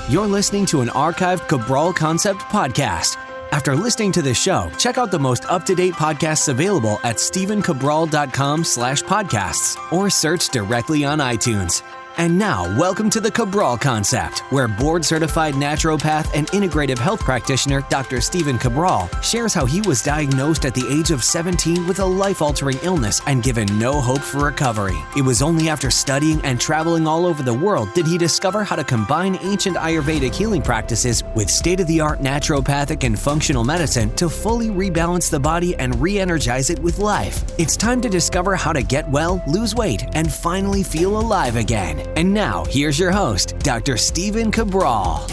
You're listening to an archived Cabral Concept podcast. After listening to this show, check out the most up-to-date podcasts available at stephencabral.com/podcasts or search directly on iTunes. And now, welcome to the Cabral Concept, where board-certified naturopath and integrative health practitioner Dr. Stephen Cabral shares how he was diagnosed at the age of 17 with a life-altering illness and given no hope for recovery. It was only after studying and traveling all over the world did he discover how to combine ancient Ayurvedic healing practices with state-of-the-art naturopathic and functional medicine to fully rebalance the body and re-energize it with life. It's time to discover how to get well, lose weight, and finally feel alive again. And now, here's your host, Dr. Stephen Cabral.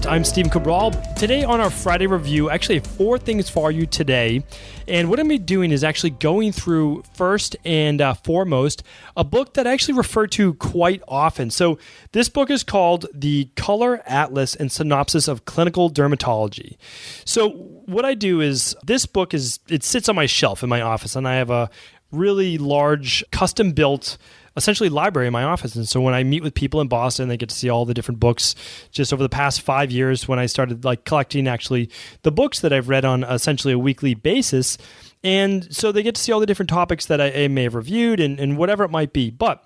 I'm Stephen Cabral. Today on our Friday review, actually I have 4 things for you today. And what I'm going to be doing is actually going through first and foremost a book that I actually refer to quite often. So this book is called The Color Atlas and Synopsis of Clinical Dermatology. So what I do is, this book it sits on my shelf in my office, and I have a really large custom-built essentially library in my office. And so when I meet with people in Boston, they get to see all the different books. Just over the past 5 years, when I started collecting actually the books that I've read on essentially a weekly basis. And so they get to see all the different topics that I may have reviewed and whatever it might be. But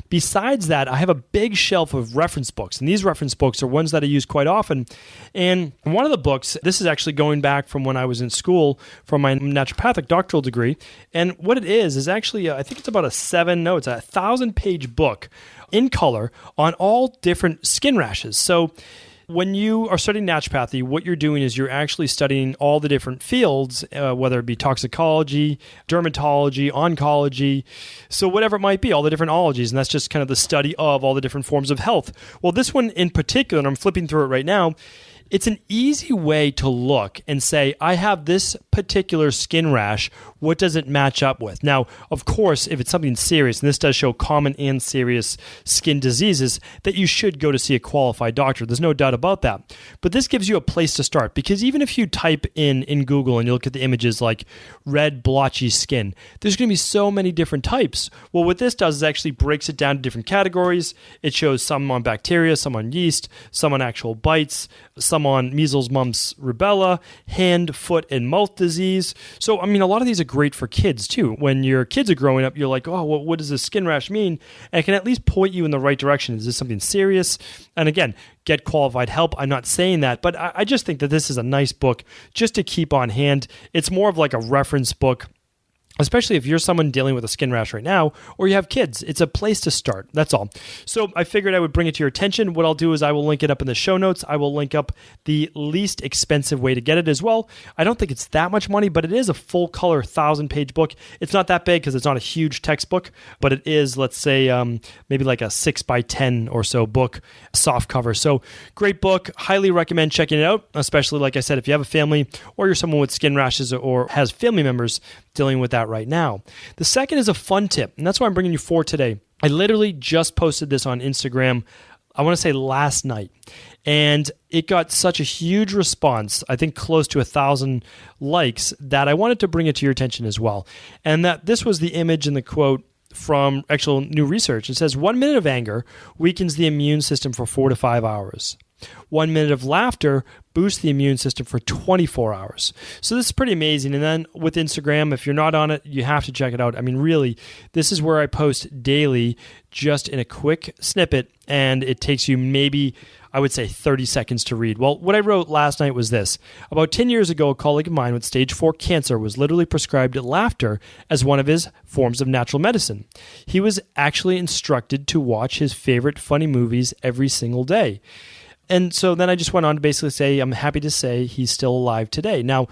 besides that, I have a big shelf of reference books. And these reference books are ones that I use quite often. And one of the books, this is actually going back from when I was in school for my naturopathic doctoral degree. And what it is actually, I think it's about it's a 1,000-page book in color on all different skin rashes. So when you are studying naturopathy, what you're doing is you're actually studying all the different fields, whether it be toxicology, dermatology, oncology, so whatever it might be, all the different ologies, and that's just kind of the study of all the different forms of health. Well, this one in particular, and I'm flipping through it right now, it's an easy way to look and say, I have this particular skin rash. What does it match up with? Now, of course, if it's something serious, and this does show common and serious skin diseases, that you should go to see a qualified doctor. There's no doubt about that. But this gives you a place to start, because even if you type in Google and you look at the images like red blotchy skin, there's going to be so many different types. Well, what this does is actually breaks it down to different categories. It shows some on bacteria, some on yeast, some on actual bites, some on measles, mumps, rubella, hand, foot, and mouth disease. So, I mean, a lot of these are great for kids too. When your kids are growing up, you're like, oh, well, what does a skin rash mean? And it can at least point you in the right direction. Is this something serious? And again, get qualified help. I'm not saying that, but I just think that this is a nice book just to keep on hand. It's more of like a reference book, especially if you're someone dealing with a skin rash right now, or you have kids. It's a place to start. That's all. So I figured I would bring it to your attention. What I'll do is I will link it up in the show notes. I will link up the least expensive way to get it as well. I don't think it's that much money, but it is a full color 1,000-page book. It's not that big because it's not a huge textbook, but it is, let's say, maybe like a 6x10 or so book, soft cover. So great book. Highly recommend checking it out, especially, like I said, if you have a family or you're someone with skin rashes or has family members dealing with that right now. The second is a fun tip, and that's why I'm bringing you 4 today. I literally just posted this on Instagram, I want to say last night, and it got such a huge response, I think close to 1,000 likes, that I wanted to bring it to your attention as well. And that this was the image and the quote from actual new research. It says, 1 minute of anger weakens the immune system for 4 to 5 hours. 1 minute of laughter boosts the immune system for 24 hours. So this is pretty amazing. And then with Instagram, if you're not on it, you have to check it out. I mean, really, this is where I post daily just in a quick snippet, and it takes you maybe, I would say, 30 seconds to read. Well, what I wrote last night was this. About 10 years ago, a colleague of mine with stage 4 cancer was literally prescribed laughter as one of his forms of natural medicine. He was actually instructed to watch his favorite funny movies every single day. And so then I just went on to basically say, I'm happy to say he's still alive today. Now,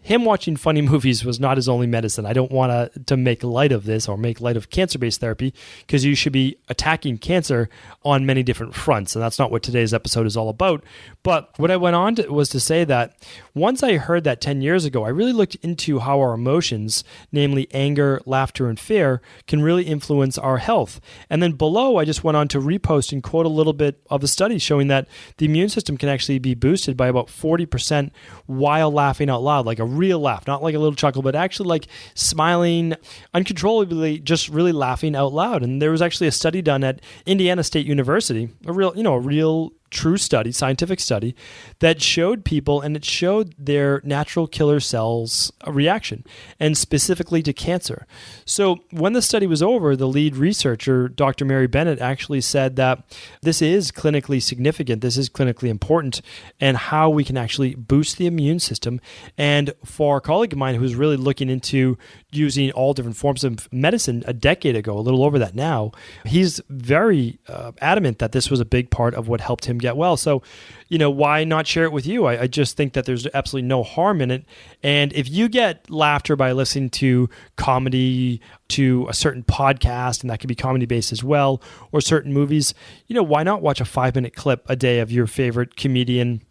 him watching funny movies was not his only medicine. I don't want to make light of this or make light of cancer-based therapy, because you should be attacking cancer on many different fronts, and that's not what today's episode is all about. But what I went on to was to say that once I heard that 10 years ago, I really looked into how our emotions, namely anger, laughter, and fear, can really influence our health. And then below, I just went on to repost and quote a little bit of a study showing that the immune system can actually be boosted by about 40% while laughing out loud, like a real laugh, not like a little chuckle, but actually like smiling uncontrollably, just really laughing out loud. And there was actually a study done at Indiana State University, a real true study, scientific study, that showed people, and it showed their natural killer cells a reaction, and specifically to cancer. So when the study was over, the lead researcher, Dr. Mary Bennett, actually said that this is clinically significant, this is clinically important, and how we can actually boost the immune system. And for a colleague of mine who was really looking into using all different forms of medicine a decade ago, a little over that now, he's very adamant that this was a big part of what helped him get well. So, why not share it with you? I just think that there's absolutely no harm in it. And if you get laughter by listening to comedy, to a certain podcast, and that could be comedy-based as well, or certain movies, why not watch a 5-minute clip a day of your favorite comedian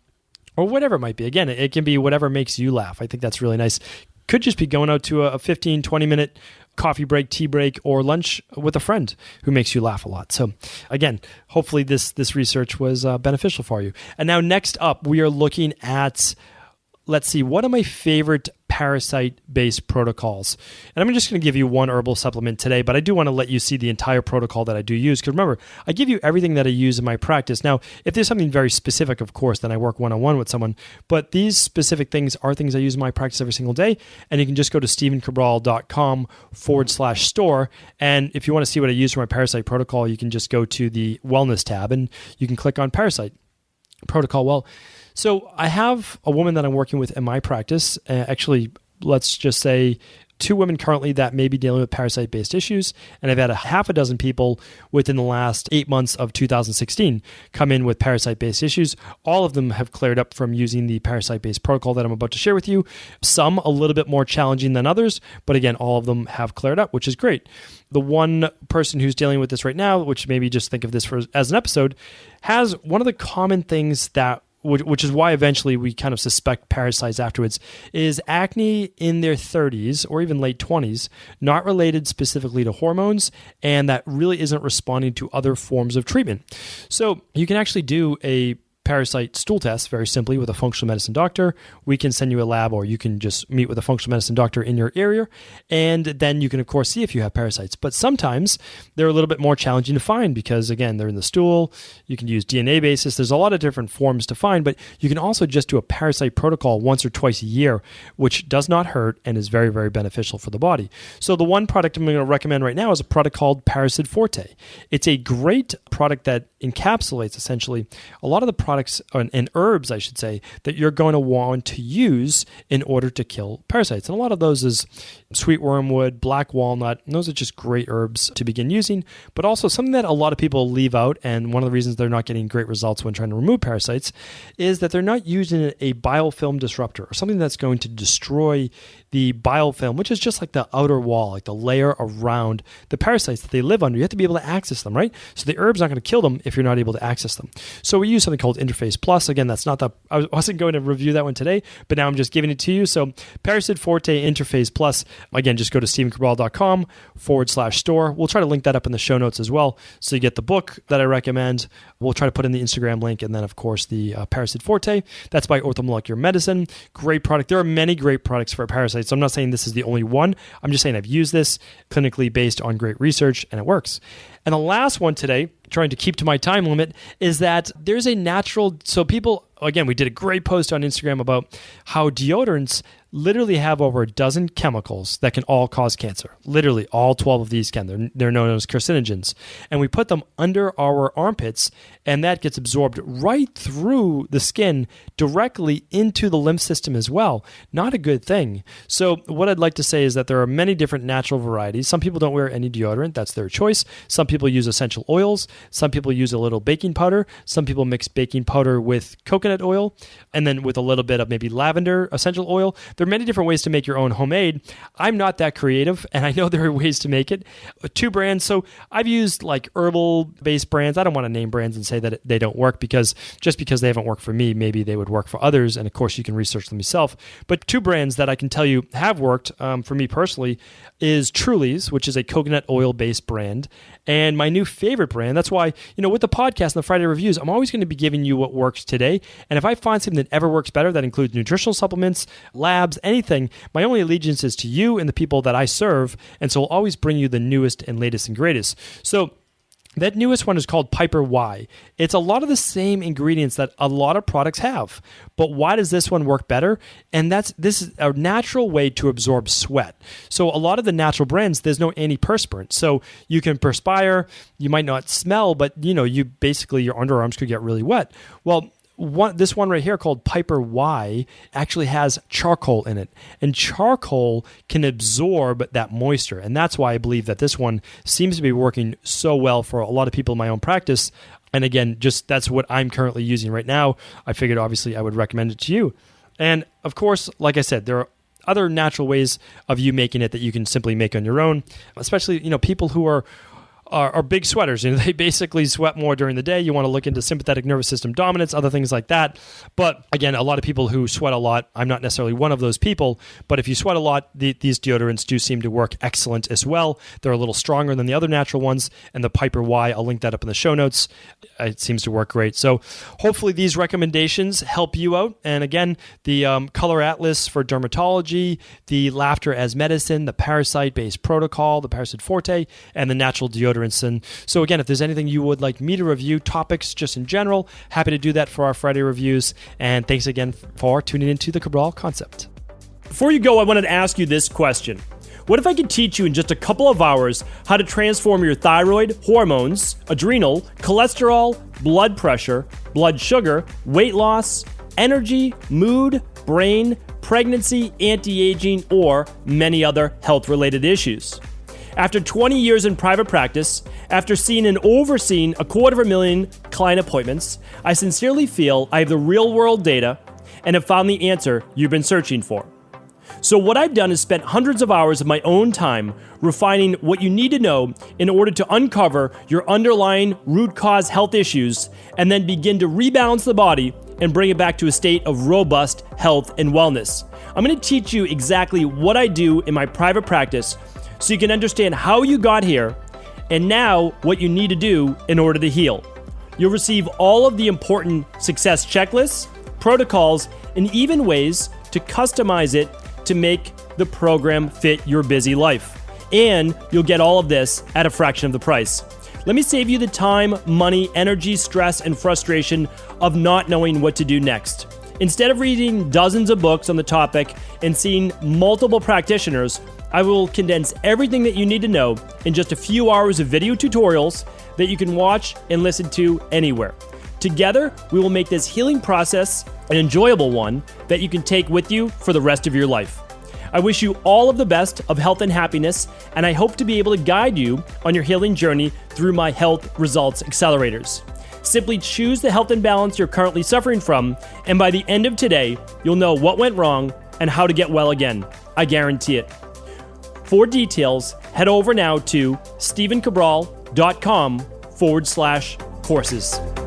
or whatever it might be? Again, it can be whatever makes you laugh. I think that's really nice. Could just be going out to a 15, 20-minute coffee break, tea break, or lunch with a friend who makes you laugh a lot. So again, hopefully this research was beneficial for you. And now next up, we are looking at, let's see, one of my favorite parasite-based protocols. And I'm just going to give you one herbal supplement today, but I do want to let you see the entire protocol that I do use. Because remember, I give you everything that I use in my practice. Now, if there's something very specific, of course, then I work one-on-one with someone. But these specific things are things I use in my practice every single day. And you can just go to stephencabral.com/store. And if you want to see what I use for my parasite protocol, you can just go to the wellness tab and you can click on parasite protocol. Well, so I have a woman that I'm working with in my practice. Actually, let's just say 2 women currently that may be dealing with parasite-based issues. And I've had a half a dozen people within the last 8 months of 2016 come in with parasite-based issues. All of them have cleared up from using the parasite-based protocol that I'm about to share with you. Some a little bit more challenging than others, but again, all of them have cleared up, which is great. The one person who's dealing with this right now, which maybe just think of this as an episode, has one of the common things that which is why eventually we kind of suspect parasites afterwards, is acne in their 30s or even late 20s, not related specifically to hormones, and that really isn't responding to other forms of treatment. So you can actually do a parasite stool test very simply with a functional medicine doctor. We can send you a lab, or you can just meet with a functional medicine doctor in your area, and then you can of course see if you have parasites. But sometimes they're a little bit more challenging to find because again, they're in the stool. You can use DNA basis. There's a lot of different forms to find, but you can also just do a parasite protocol once or twice a year, which does not hurt and is very, very beneficial for the body. So the one product I'm going to recommend right now is a product called Parasite Forte. It's a great product that encapsulates essentially a lot of the products and herbs, I should say, that you're going to want to use in order to kill parasites. And a lot of those is sweet wormwood, black walnut, and those are just great herbs to begin using, but also something that a lot of people leave out, and one of the reasons they're not getting great results when trying to remove parasites is that they're not using a biofilm disruptor, or something that's going to destroy the biofilm, which is just like the outer wall, like the layer around the parasites that they live under. You have to be able to access them, right? So the herb's not going to kill them if you're not able to access them. So we use something called Interface Plus. Again, that's not the, I wasn't going to review that one today, but now I'm just giving it to you. So Parasite Forte Interface Plus, again, just go to stephencabral.com/store. We'll try to link that up in the show notes as well. So you get the book that I recommend. We'll try to put in the Instagram link, and then of course the Parasite Forte. That's by Orthomolecular Medicine. Great product. There are many great products for parasites. So I'm not saying this is the only one. I'm just saying I've used this clinically based on great research, and it works. And the last one today, trying to keep to my time limit, is that there's a natural, so people, again, we did a great post on Instagram about how deodorants literally have over a dozen chemicals that can all cause cancer. Literally, all 12 of these can. They're known as carcinogens. And we put them under our armpits, and that gets absorbed right through the skin directly into the lymph system as well. Not a good thing. So what I'd like to say is that there are many different natural varieties. Some people don't wear any deodorant. That's their choice. Some people use essential oils. Some people use a little baking powder. Some people mix baking powder with coconut oil, and then with a little bit of maybe lavender essential oil. There are many different ways to make your own homemade. I'm not that creative, and I know there are ways to make it. 2 brands. So I've used like herbal-based brands. I don't want to name brands and say that they don't work, because just because they haven't worked for me, maybe they would work for others. And of course, you can research them yourself. But 2 brands that I can tell you have worked for me personally is Truly's, which is a coconut oil-based brand. And my new favorite brand, that's why, with the podcast and the Friday reviews, I'm always going to be giving you what works today. And if I find something that ever works better, that includes nutritional supplements, labs, anything, my only allegiance is to you and the people that I serve. And so I'll always bring you the newest and latest and greatest. So that newest one is called Piper Y. It's a lot of the same ingredients that a lot of products have. But why does this one work better? And this is a natural way to absorb sweat. So a lot of the natural brands, there's no antiperspirant. So you can perspire, you might not smell, but you basically your underarms could get really wet. Well, this one right here called Piper Y actually has charcoal in it, and charcoal can absorb that moisture, and that's why I believe that this one seems to be working so well for a lot of people in my own practice. And again, just that's what I'm currently using right now. I figured obviously I would recommend it to you. And of course, like I said, there are other natural ways of you making it that you can simply make on your own, especially people who are big sweaters. They basically sweat more during the day. You want to look into sympathetic nervous system dominance, other things like that. But again, a lot of people who sweat a lot, I'm not necessarily one of those people, but if you sweat a lot, these deodorants do seem to work excellent as well. They're a little stronger than the other natural ones, and the Piper Y, I'll link that up in the show notes. It seems to work great. So hopefully these recommendations help you out. And again, the Color Atlas for dermatology, the Laughter as Medicine, the Parasite-based protocol, the Parasite Forte, and the natural deodorant. And so again, if there's anything you would like me to review, topics just in general, happy to do that for our Friday reviews. And thanks again for tuning into the Cabral Concept. Before you go, I wanted to ask you this question. What if I could teach you in just a couple of hours how to transform your thyroid, hormones, adrenal, cholesterol, blood pressure, blood sugar, weight loss, energy, mood, brain, pregnancy, anti-aging, or many other health-related issues? After 20 years in private practice, after seeing and overseeing 250,000 client appointments, I sincerely feel I have the real-world data and have found the answer you've been searching for. So what I've done is spent hundreds of hours of my own time refining what you need to know in order to uncover your underlying root cause health issues and then begin to rebalance the body and bring it back to a state of robust health and wellness. I'm going to teach you exactly what I do in my private practice so you can understand how you got here and now what you need to do in order to heal. You'll receive all of the important success checklists, protocols, and even ways to customize it to make the program fit your busy life. And you'll get all of this at a fraction of the price. Let me save you the time, money, energy, stress, and frustration of not knowing what to do next. Instead of reading dozens of books on the topic and seeing multiple practitioners, I will condense everything that you need to know in just a few hours of video tutorials that you can watch and listen to anywhere. Together, we will make this healing process an enjoyable one that you can take with you for the rest of your life. I wish you all of the best of health and happiness, and I hope to be able to guide you on your healing journey through my Health Results Accelerators. Simply choose the health imbalance you're currently suffering from, and by the end of today, you'll know what went wrong and how to get well again. I guarantee it. For details, head over now to stephencabral.com/courses.